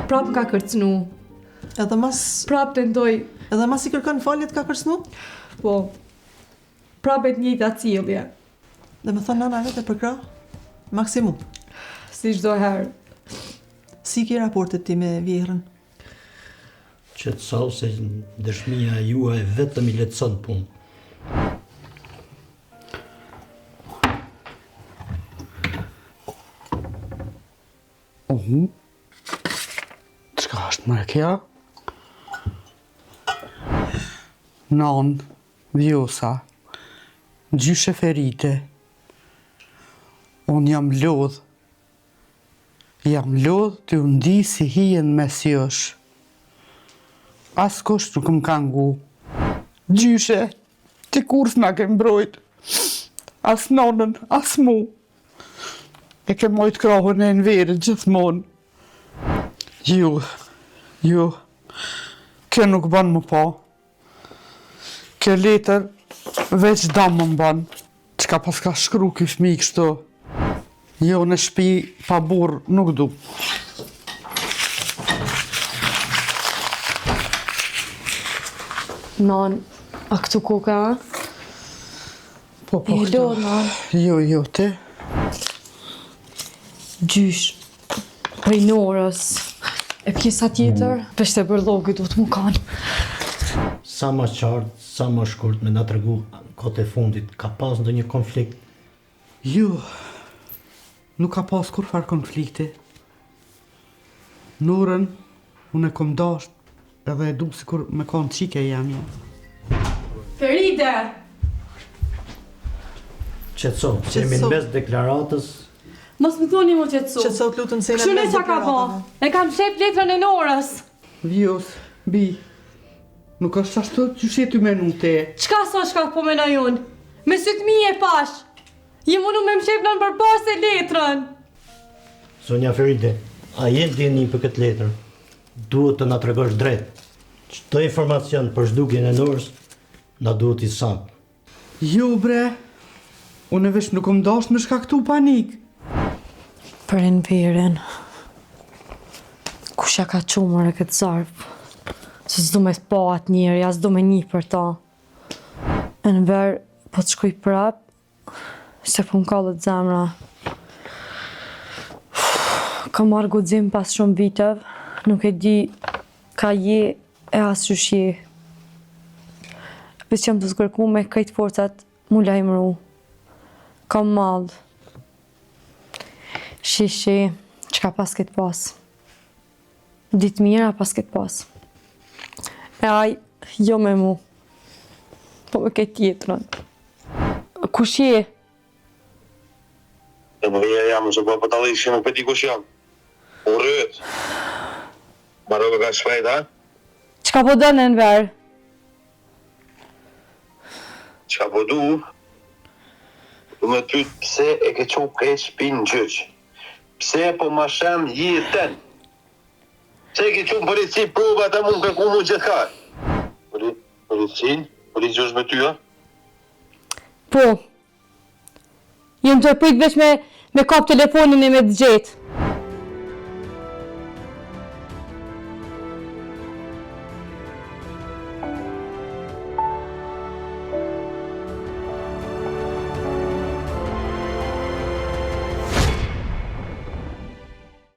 Prap ka kërcnu. Edhe mas... Prap tentoj. Edhe mas I kërkon falje të ka kërcnu? Po. Prap e të njëjta cilje. Dhe me thonë nana vete për krah? Maksimum. Si çdo herë. Si ke raportet ti me vjehrën? Qetësau se dëshmia juaj vetëm I lehtëson punë. Çka është më kjo? Non, vjosa, gjyshe ferite. Unë jam lodh të u ndi si hijen mes josh. As kusht nuk më ka ngu. Gjyshe, ti kur s'na ke mbrojt. As nonën, as mu. E ke mojt krahën e në verë gjithmonë. Jo, kjo nuk ban më pa. Kjo letër veç dam më ban. Qka pas ka shkru ky fmi kështu. Jo, në shpi pa burr nuk du. Non, a këtu koka? Po, I këtu. lodh, non. Jo, ti. Gjysh. Prej Norës. E pjesa tjetër, peshte për llogi duhet mu kanë. Sa më qartë, sa më shkurt me na tregu kohët e fundit, ka pas ndonjë konflikt? Jo, nuk ka pas kur far konflikti. Norën, unë e kom dasht, edhe e du si kur me kanë qike jam ja. Feride! Qetëso, se jemi në mes deklaratës. Mos më thoni më qetësu. Qetëso të lutën se Kështu ne qa ka po? E kam shep letrën e Norës. Vjos, bi, nuk është ashtu që shetu me nuk te. Qka sa shka po mena jun? Me sytë mi e pash. Jem unu me më sheplan për pas e letrën. Sonja Feride, a je dini për këtë letër? Duhet të na tregosh drejt. Çdo informacion për zhdukjen e Norës na duhet I saktë. Jo bre, unë veç nuk më dash me shkaktu panik. Për e në verën. Kusha ka qumër e këtë zarpë. Se s'du me pa atë njeri, as du me një për ta. E në verë, po të shkuj prap, se po më kallët zemra. Ka marrë guxim pas shumë viteve, nuk e di ka je e as qysh je. Veç jam të zgërku me krejt forcat mu lajmëru. Kam mallë. Shishi, qka pas këtë pas? Ditë mira pas këtë pas. E aj, jo me mu. Po me këtë tjetrën. Kush je? E më vija jam, nëse po të alishë, nuk peti kush jam. U rrët. Marove ka shpejt, ha? Qka po dënë në verë? Qka po du? Du me ty pse e ke qo keq pinë gjyq. Pse po ma shem jetën? Pse e ke qo në polici prova të mund kërku mu gjithkar? Policin? Polici është me ty, ha? Po. Jem të prit veç me kap telefonin e me të gjetë.